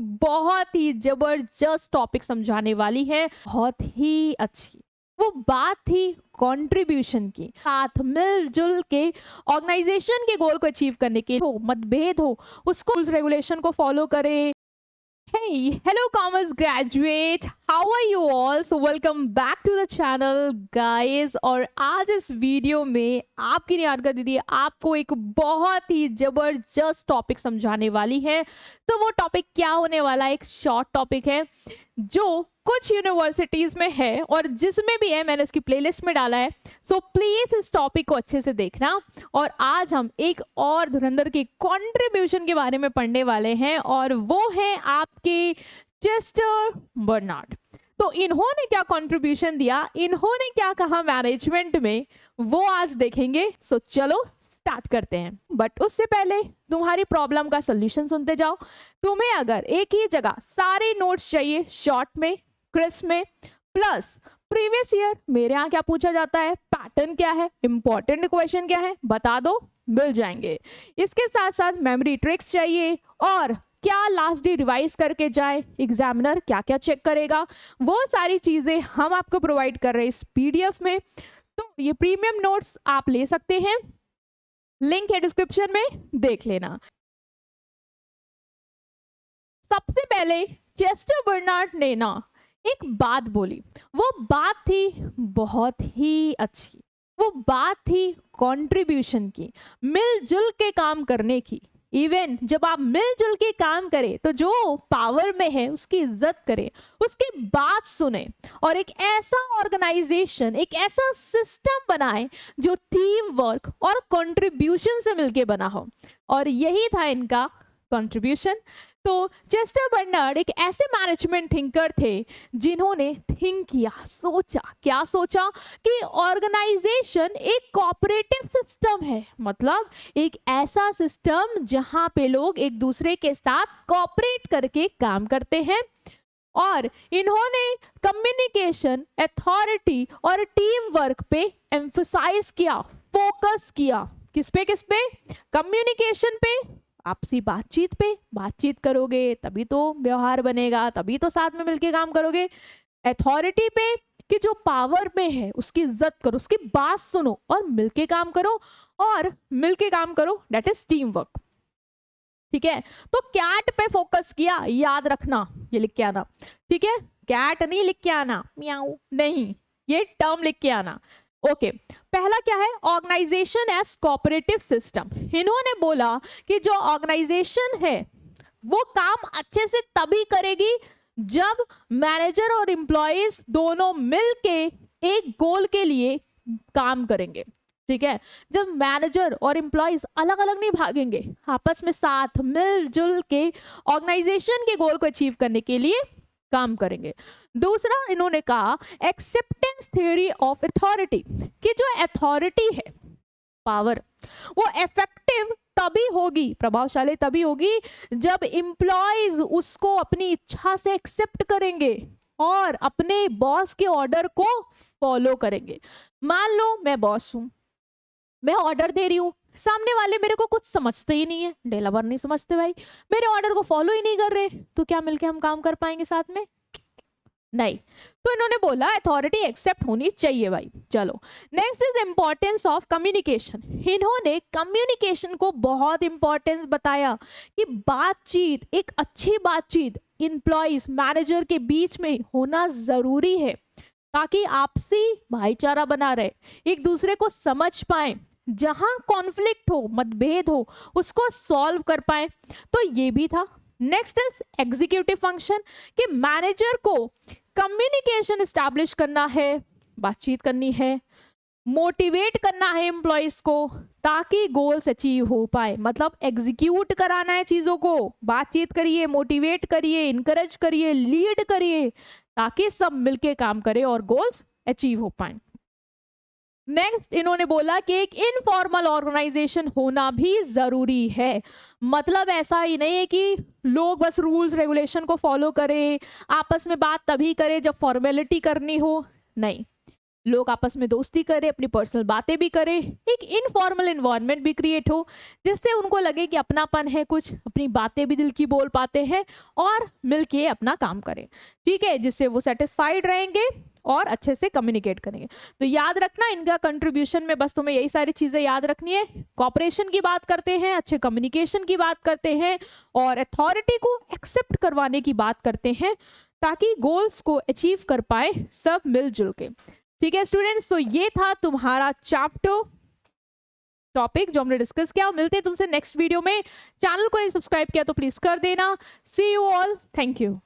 बहुत ही जबरदस्त टॉपिक समझाने वाली है, बहुत ही अच्छी। वो बात थी कंट्रीब्यूशन की, साथ मिलजुल के ऑर्गेनाइजेशन के गोल को अचीव करने के हो, मतभेद हो उसको रूल्स रेगुलेशन को फॉलो करे। Hey, hello commerce graduate, how are you all? So welcome back to the channel guys। और आज इस वीडियो में आपकी निहारिका दीदी आपको एक बहुत ही जबरदस्त टॉपिक समझाने वाली है। तो वो टॉपिक क्या होने वाला है, एक शॉर्ट टॉपिक है जो कुछ यूनिवर्सिटीज में है और जिसमें भी है मैंने उसकी प्लेलिस्ट में डाला है। सो प्लीज इस टॉपिक को अच्छे से देखना। और आज हम एक और धुरंधर की कंट्रीब्यूशन के बारे में पढ़ने वाले हैं और वो है आपके चेस्टर बर्नार्ड। तो इन्होंने क्या कंट्रीब्यूशन दिया, इन्होंने क्या कहा मैनेजमेंट में, वो आज देखेंगे। सो चलो स्टार्ट करते हैं। बट उससे पहले तुम्हारी प्रॉब्लम का सोल्यूशन सुनते जाओ। तुम्हें अगर एक ही जगह सारे नोट्स चाहिए, शॉर्ट में, क्रिस्प में, प्लस प्रीवियस ईयर मेरे यहाँ क्या पूछा जाता है, पैटर्न क्या है, इंपॉर्टेंट क्वेश्चन क्या है, बता दो, मिल जाएंगे। इसके साथ साथ मेमोरी ट्रिक्स चाहिए और क्या लास्ट डे रिवाइज करके जाए, एग्जामिनर क्या क्या चेक करेगा, वो सारी चीजें हम आपको प्रोवाइड कर रहे हैं इस पीडीएफ में। तो ये प्रीमियम नोट्स आप ले सकते हैं, लिंक है डिस्क्रिप्शन में, देख लेना। सबसे पहले चेस्टर बर्नार्ड ने ना एक बात बोली, वो बात थी बहुत ही अच्छी। वो बात थी कंट्रीब्यूशन की, मिलजुल के काम करने की। इवन जब आप मिलजुल के काम करें तो जो पावर में है उसकी इज्जत करें, उसकी बात सुने और एक ऐसा ऑर्गेनाइजेशन, एक ऐसा सिस्टम बनाए जो टीम वर्क और कंट्रीब्यूशन से मिलके बना हो। और यही था इनका कंट्रीब्यूशन। तो चेस्टर बर्नार्ड एक ऐसे मैनेजमेंट थिंकर थे जिन्होंने थिंक किया, सोचा, क्या सोचा कि ऑर्गेनाइजेशन एक कोऑपरेटिव सिस्टम है, मतलब एक ऐसा सिस्टम जहां पे लोग एक दूसरे के साथ कोऑपरेट करके काम करते हैं। और इन्होंने कम्युनिकेशन, अथॉरिटी और टीम वर्क पे एम्फसाइज किया, फोकस किया। किस पे? कम्युनिकेशन पे, आपसी बातचीत पे। बातचीत करोगे तभी तो व्यवहार बनेगा, तभी तो साथ में मिलके काम करोगे। अथॉरिटी पे कि जो पावर में है उसकी इज्जत करो, उसकी बात सुनो और मिलके काम करो। और मिलके काम करो, दैट इज टीम वर्क। ठीक है, तो कैट पे फोकस किया, याद रखना, ये लिख के आना। ठीक है, कैट नहीं लिख के आना, म्याऊ नहीं, ये टर्म लिख के आना। ओके, पहला क्या है, ऑर्गेनाइजेशन एज कोऑपरेटिव सिस्टम। इन्होंने बोला कि जो ऑर्गेनाइजेशन है वो काम अच्छे से तभी करेगी जब मैनेजर और एम्प्लॉयज दोनों मिलके एक गोल के लिए काम करेंगे। ठीक है, जब मैनेजर और एम्प्लॉयज अलग अलग नहीं भागेंगे, आपस में साथ मिलजुल के ऑर्गेनाइजेशन के गोल को अचीव करने के लिए काम करेंगे। दूसरा इन्होंने कहा एक्सेप्टेंस थ्योरी ऑफ अथॉरिटी, कि जो अथॉरिटी है, पावर, वो इफेक्टिव तभी होगी, प्रभावशाली तभी होगी जब एम्प्लॉयज उसको अपनी इच्छा से एक्सेप्ट करेंगे और अपने बॉस के ऑर्डर को फॉलो करेंगे। मान लो मैं बॉस हूं, मैं ऑर्डर दे रही हूँ, सामने वाले मेरे को कुछ समझते ही नहीं है, डेलावर नहीं समझते भाई, मेरे ऑर्डर को फॉलो ही नहीं कर रहे, तो क्या मिलके हम काम कर पाएंगे साथ में? नहीं। तो इन्होंने बोला अथॉरिटी एक्सेप्ट होनी चाहिए भाई। चलो, next is importance of communication. इन्होंने कम्युनिकेशन को बहुत इंपॉर्टेंस बताया कि बातचीत, एक अच्छी बातचीत एम्प्लॉयज मैनेजर के बीच में होना जरूरी है ताकि आपसी भाईचारा बना रहे, एक दूसरे को समझ पाए, जहां कॉन्फ्लिक्ट हो, मतभेद हो, उसको सॉल्व कर पाए। तो ये भी था। नेक्स्ट इज एग्जीक्यूटिव फंक्शन, कि मैनेजर को कम्युनिकेशन एस्टैब्लिश करना है, बातचीत करनी है, मोटिवेट करना है एम्प्लॉयज को ताकि गोल्स अचीव हो पाए, मतलब एग्जीक्यूट कराना है चीजों को। बातचीत करिए, मोटिवेट करिए, इनकरेज करिए, लीड करिए ताकि सब मिलके काम करे और गोल्स अचीव हो पाए। नेक्स्ट इन्होंने बोला कि एक इनफॉर्मल ऑर्गेनाइजेशन होना भी जरूरी है, मतलब ऐसा ही नहीं है कि लोग बस रूल्स रेगुलेशन को फॉलो करें, आपस में बात तभी करें जब फॉर्मेलिटी करनी हो, नहीं। लोग आपस में दोस्ती करें, अपनी पर्सनल बातें भी करें, एक इनफॉर्मल इन्वायरमेंट भी क्रिएट हो जिससे उनको लगे कि अपनापन है, कुछ अपनी बातें भी दिल की बोल पाते हैं और मिलके अपना काम करें, ठीक है, जिससे वो सेटिस्फाइड रहेंगे और अच्छे से कम्युनिकेट करेंगे। तो याद रखना इनका कंट्रीब्यूशन में बस तुम्हें यही सारी चीजें याद रखनी है। कॉपरेशन की बात करते हैं, अच्छे कम्युनिकेशन की बात करते हैं और अथॉरिटी को एक्सेप्ट करवाने की बात करते हैं ताकि गोल्स को अचीव कर पाए सब मिलजुल के। ठीक है स्टूडेंट्स, तो ये था तुम्हारा चैप्टर टॉपिक जो हमने डिस्कस किया। मिलते हैं तुमसे नेक्स्ट वीडियो में। चैनल को नहीं सब्सक्राइब किया तो प्लीज कर देना। सी यू ऑल, थैंक यू।